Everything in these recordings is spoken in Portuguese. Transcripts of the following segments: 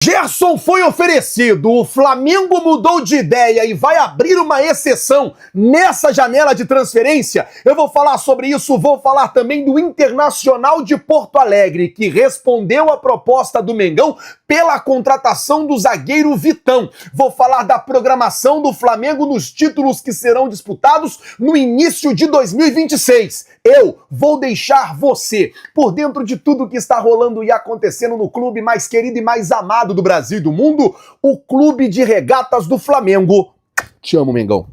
Gerson foi oferecido, o Flamengo mudou de ideia e vai abrir uma exceção nessa janela de transferência. Eu vou falar sobre isso, vou falar também do Internacional de Porto Alegre, que respondeu à proposta do Mengão pela contratação do zagueiro Vitão. Vou falar da programação do Flamengo nos títulos que serão disputados no início de 2026. Eu vou deixar você por dentro de tudo que está rolando e acontecendo no clube mais querido e mais amado do Brasil e do mundo, o Clube de Regatas do Flamengo. Te amo, Mengão.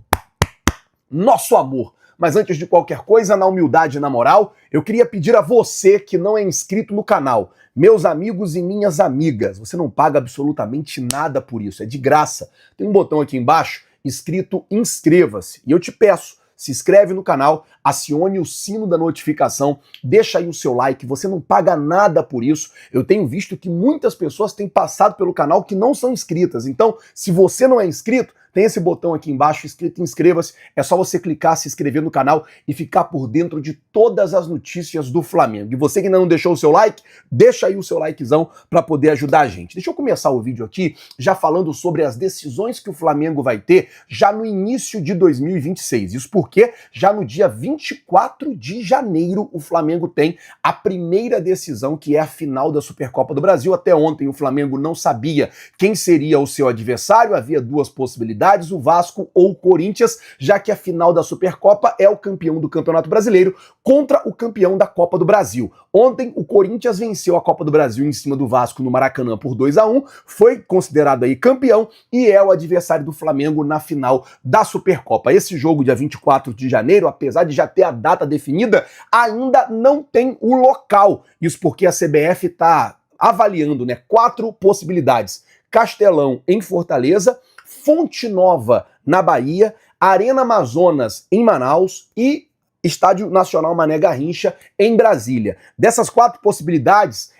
Nosso amor. Mas antes de qualquer coisa, na humildade e na moral, eu queria pedir a você que não é inscrito no canal, meus amigos e minhas amigas, você não paga absolutamente nada por isso, é de graça. Tem um botão aqui embaixo escrito inscreva-se. E eu te peço, se inscreve no canal, acione o sino da notificação, deixa aí o seu like, você não paga nada por isso. Eu tenho visto que muitas pessoas têm passado pelo canal que não são inscritas. Então, se você não é inscrito, tem esse botão aqui embaixo escrito inscreva-se, é só você clicar, se inscrever no canal e ficar por dentro de todas as notícias do Flamengo. E você que ainda não deixou o seu like, deixa aí o seu likezão para poder ajudar a gente. Deixa eu começar o vídeo aqui já falando sobre as decisões que o Flamengo vai ter já no início de 2026. Isso porque já no dia 24 de janeiro o Flamengo tem a primeira decisão, que é a final da Supercopa do Brasil. Até ontem o Flamengo não sabia quem seria o seu adversário, havia duas possibilidades, o Vasco ou o Corinthians, já que a final da Supercopa é o campeão do Campeonato Brasileiro contra o campeão da Copa do Brasil. Ontem o Corinthians venceu a Copa do Brasil em cima do Vasco no Maracanã por 2-1, foi considerado aí campeão e é o adversário do Flamengo na final da Supercopa. Esse jogo, dia 24 de janeiro, apesar de já ter a data definida, ainda não tem o local. Isso porque a CBF está avaliando, 4 possibilidades. Castelão em Fortaleza, Fonte Nova na Bahia, Arena Amazonas em Manaus e Estádio Nacional Mané Garrincha em Brasília. Dessas 4 possibilidades,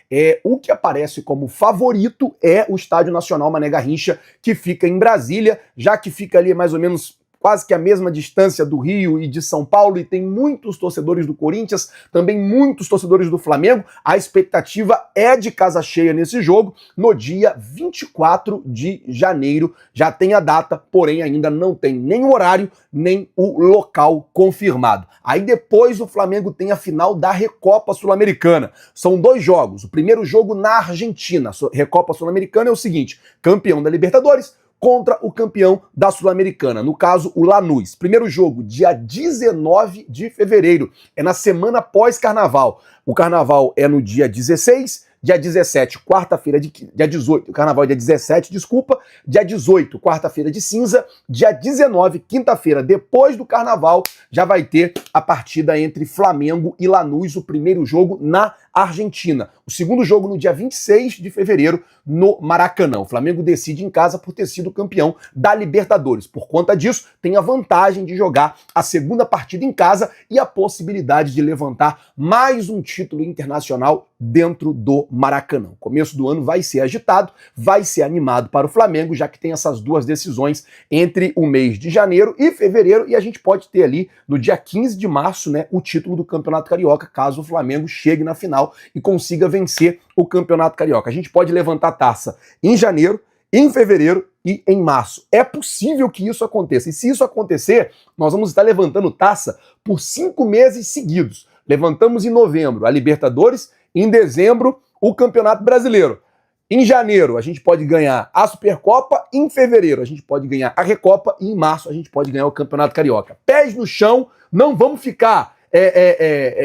o que aparece como favorito é o Estádio Nacional Mané Garrincha, que fica em Brasília, já que fica ali mais ou menos quase que a mesma distância do Rio e de São Paulo, e tem muitos torcedores do Corinthians, também muitos torcedores do Flamengo. A expectativa é de casa cheia nesse jogo, no dia 24 de janeiro. Já tem a data, porém ainda não tem nem o horário, nem o local confirmado. Aí depois o Flamengo tem a final da Recopa Sul-Americana. São 2 jogos. O primeiro jogo na Argentina. Recopa Sul-Americana é o seguinte: campeão da Libertadores contra o campeão da Sul-Americana, no caso o Lanús. Primeiro jogo, dia 19 de fevereiro, é na semana pós-carnaval. O carnaval é no dia 16, dia 17, quarta-feira dia 18, o carnaval é dia 17, desculpa, dia 18, quarta-feira de cinza, dia 19, quinta-feira, depois do carnaval, já vai ter a partida entre Flamengo e Lanús, o primeiro jogo na Argentina. O segundo jogo no dia 26 de fevereiro no Maracanã. O Flamengo decide em casa por ter sido campeão da Libertadores. Por conta disso, tem a vantagem de jogar a segunda partida em casa e a possibilidade de levantar mais um título internacional dentro do Maracanã. O começo do ano vai ser agitado, vai ser animado para o Flamengo, já que tem essas 2 decisões entre o mês de janeiro e fevereiro, e a gente pode ter ali no dia 15 de março, o título do Campeonato Carioca, caso o Flamengo chegue na final e consiga vencer o Campeonato Carioca. A gente pode levantar a taça em janeiro, em fevereiro e em março. É possível que isso aconteça. E se isso acontecer, nós vamos estar levantando taça por 5 meses seguidos. Levantamos em novembro a Libertadores, em dezembro o Campeonato Brasileiro. Em janeiro a gente pode ganhar a Supercopa, em fevereiro a gente pode ganhar a Recopa e em março a gente pode ganhar o Campeonato Carioca. Pés no chão, não vamos ficar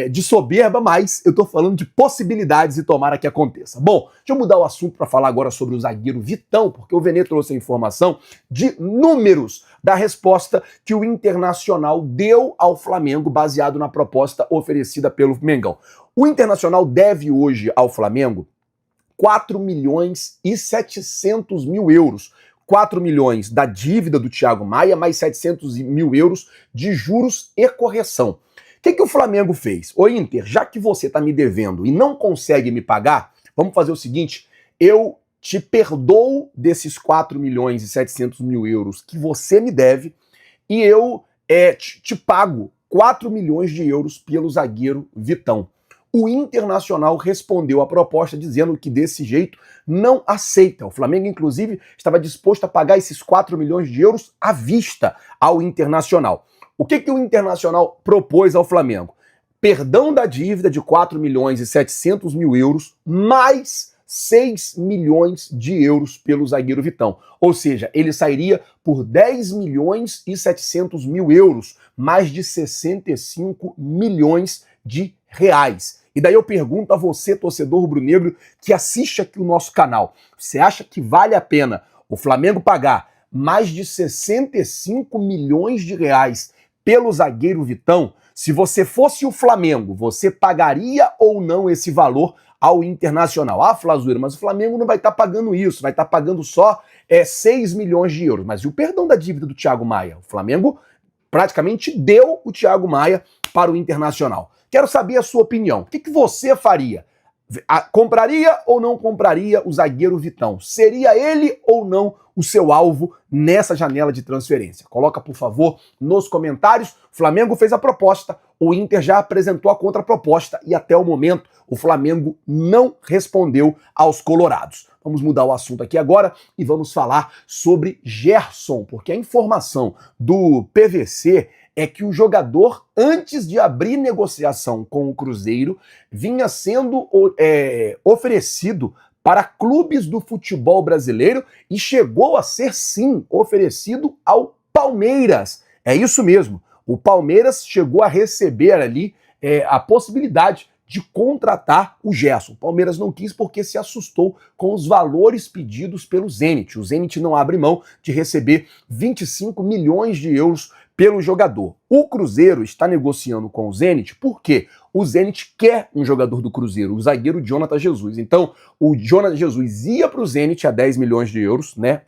de soberba, mas eu tô falando de possibilidades e tomara que aconteça. Bom, deixa eu mudar o assunto para falar agora sobre o zagueiro Vitão, porque o Vene trouxe a informação de números da resposta que o Internacional deu ao Flamengo, baseado na proposta oferecida pelo Mengão. O Internacional deve hoje ao Flamengo 4 milhões e 700 mil euros. 4 milhões da dívida do Thiago Maia, mais 700 mil euros de juros e correção. O que o Flamengo fez? Ô Inter, já que você está me devendo e não consegue me pagar, vamos fazer o seguinte: eu te perdoo desses 4 milhões e 700 mil euros que você me deve e eu te pago 4 milhões de euros pelo zagueiro Vitão. O Internacional respondeu à proposta dizendo que desse jeito não aceita. O Flamengo, inclusive, estava disposto a pagar esses 4 milhões de euros à vista ao Internacional. O que o Internacional propôs ao Flamengo? Perdão da dívida de 4 milhões e 700 mil euros, mais 6 milhões de euros pelo zagueiro Vitão. Ou seja, ele sairia por 10 milhões e 700 mil euros, mais de 65 milhões de reais. E daí eu pergunto a você, torcedor rubro-negro, que assiste aqui o nosso canal, você acha que vale a pena o Flamengo pagar mais de 65 milhões de reais pelo zagueiro Vitão? Se você fosse o Flamengo, você pagaria ou não esse valor ao Internacional? Ah, Flazueiro, mas o Flamengo não vai estar pagando isso, vai estar pagando só 6 milhões de euros. Mas e o perdão da dívida do Thiago Maia? O Flamengo praticamente deu o Thiago Maia para o Internacional. Quero saber a sua opinião. O que você faria? Compraria ou não compraria o zagueiro Vitão? Seria ele ou não o seu alvo nessa janela de transferência? Coloca, por favor, nos comentários. O Flamengo fez a proposta, o Inter já apresentou a contraproposta e até o momento o Flamengo não respondeu aos colorados. Vamos mudar o assunto aqui agora e vamos falar sobre Gerson, porque a informação do PVC é que o jogador, antes de abrir negociação com o Cruzeiro, vinha sendo oferecido para clubes do futebol brasileiro e chegou a ser, sim, oferecido ao Palmeiras. É isso mesmo. O Palmeiras chegou a receber ali a possibilidade de contratar o Gerson. O Palmeiras não quis porque se assustou com os valores pedidos pelo Zenit. O Zenit não abre mão de receber 25 milhões de euros pelo jogador. O Cruzeiro está negociando com o Zenit porque o Zenit quer um jogador do Cruzeiro, o zagueiro Jonathan Jesus. Então, o Jonathan Jesus ia para o Zenit a 10 milhões de euros, né?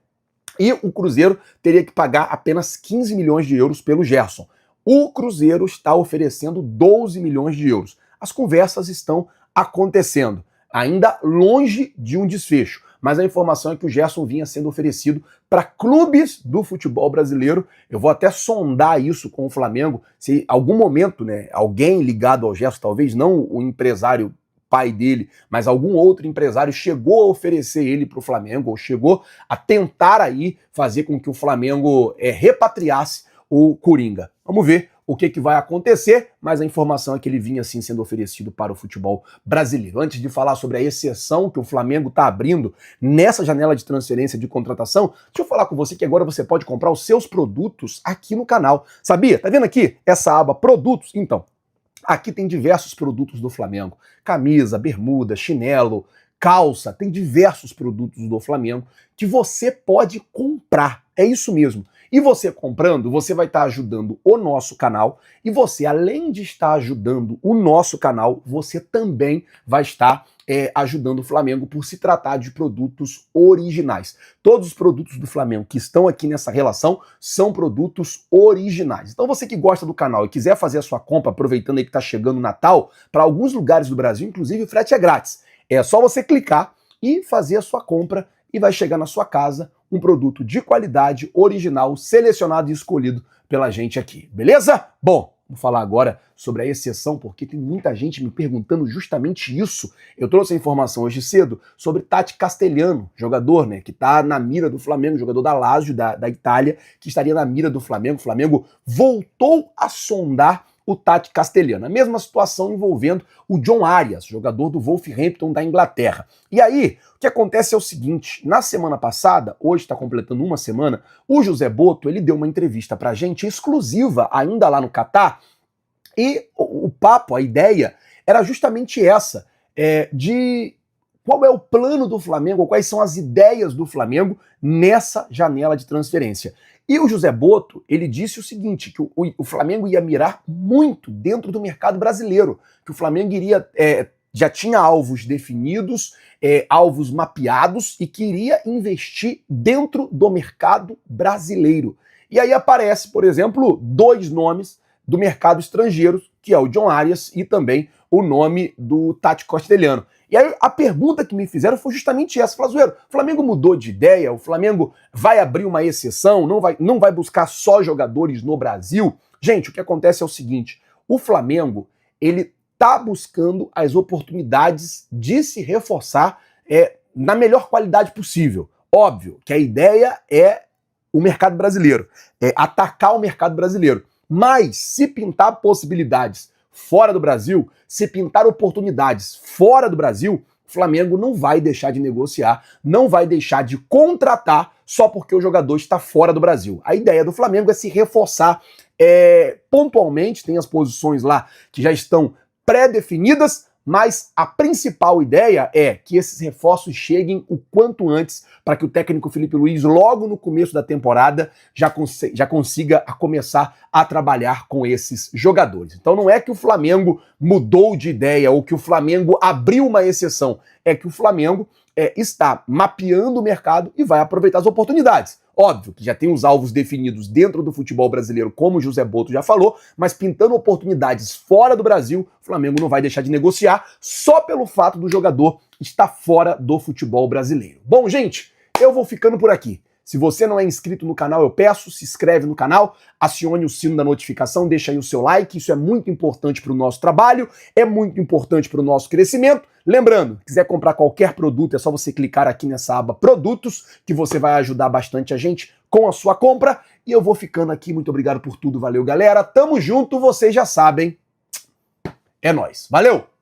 E o Cruzeiro teria que pagar apenas 15 milhões de euros pelo Gerson. O Cruzeiro está oferecendo 12 milhões de euros. As conversas estão acontecendo, ainda longe de um desfecho. Mas a informação é que o Gerson vinha sendo oferecido para clubes do futebol brasileiro. Eu vou até sondar isso com o Flamengo, se em algum momento, né, alguém ligado ao Gerson, talvez não o empresário pai dele, mas algum outro empresário chegou a oferecer ele para o Flamengo, ou chegou a tentar aí fazer com que o Flamengo repatriasse o Coringa. Vamos ver o que vai acontecer, mas a informação é que ele vinha sim sendo oferecido para o futebol brasileiro. Antes de falar sobre a exceção que o Flamengo está abrindo nessa janela de transferência de contratação, deixa eu falar com você que agora você pode comprar os seus produtos aqui no canal. Sabia? Tá vendo aqui essa aba produtos? Então, aqui tem diversos produtos do Flamengo. Camisa, bermuda, chinelo, calça, tem diversos produtos do Flamengo que você pode comprar. É isso mesmo. E você comprando, você vai estar ajudando o nosso canal e você, além de estar ajudando o nosso canal, você também vai estar ajudando o Flamengo por se tratar de produtos originais. Todos os produtos do Flamengo que estão aqui nessa relação são produtos originais. Então você que gosta do canal e quiser fazer a sua compra, aproveitando aí que está chegando o Natal, para alguns lugares do Brasil, inclusive o frete é grátis. É só você clicar e fazer a sua compra e vai chegar na sua casa um produto de qualidade, original, selecionado e escolhido pela gente aqui, beleza? Bom, vamos falar agora sobre a exceção, porque tem muita gente me perguntando justamente isso. Eu trouxe a informação hoje cedo sobre Tati Castellano, jogador, né, que está na mira do Flamengo, jogador da Lazio, da Itália, que estaria na mira do Flamengo. O Flamengo voltou a sondar o Tati Castellano. A mesma situação envolvendo o John Arias, jogador do Wolverhampton da Inglaterra. E aí, o que acontece é o seguinte, na semana passada, hoje está completando uma semana, o José Boto, ele deu uma entrevista pra gente, exclusiva, ainda lá no Catar, e o papo, a ideia, era justamente essa, de qual é o plano do Flamengo, quais são as ideias do Flamengo nessa janela de transferência. E o José Boto, ele disse o seguinte, que o Flamengo ia mirar muito dentro do mercado brasileiro, que o Flamengo iria, já tinha alvos definidos, alvos mapeados e queria investir dentro do mercado brasileiro. E aí aparece, por exemplo, 2 nomes do mercado estrangeiro, que é o John Arias e também o nome do Tati Castellano. E aí a pergunta que me fizeram foi justamente essa. Flazueiro, o Flamengo mudou de ideia? O Flamengo vai abrir uma exceção? Não vai buscar só jogadores no Brasil? Gente, o que acontece é o seguinte, o Flamengo, ele está buscando as oportunidades de se reforçar na melhor qualidade possível. Óbvio que a ideia é o mercado brasileiro, é atacar o mercado brasileiro. Mas se pintar possibilidades fora do Brasil, se pintar oportunidades fora do Brasil, o Flamengo não vai deixar de negociar, não vai deixar de contratar só porque o jogador está fora do Brasil. A ideia do Flamengo é se reforçar pontualmente, tem as posições lá que já estão pré-definidas, mas a principal ideia é que esses reforços cheguem o quanto antes para que o técnico Felipe Luiz, logo no começo da temporada, já consiga começar a trabalhar com esses jogadores. Então não é que o Flamengo mudou de ideia ou que o Flamengo abriu uma exceção, é que o Flamengo está mapeando o mercado e vai aproveitar as oportunidades. Óbvio que já tem os alvos definidos dentro do futebol brasileiro, como o José Boto já falou, mas pintando oportunidades fora do Brasil, o Flamengo não vai deixar de negociar só pelo fato do jogador estar fora do futebol brasileiro. Bom, gente, eu vou ficando por aqui. Se você não é inscrito no canal, eu peço, se inscreve no canal, acione o sino da notificação, deixa aí o seu like, isso é muito importante para o nosso trabalho, é muito importante para o nosso crescimento. Lembrando, se quiser comprar qualquer produto, é só você clicar aqui nessa aba Produtos, que você vai ajudar bastante a gente com a sua compra. E eu vou ficando aqui, muito obrigado por tudo, valeu galera, tamo junto, vocês já sabem, é nóis, valeu!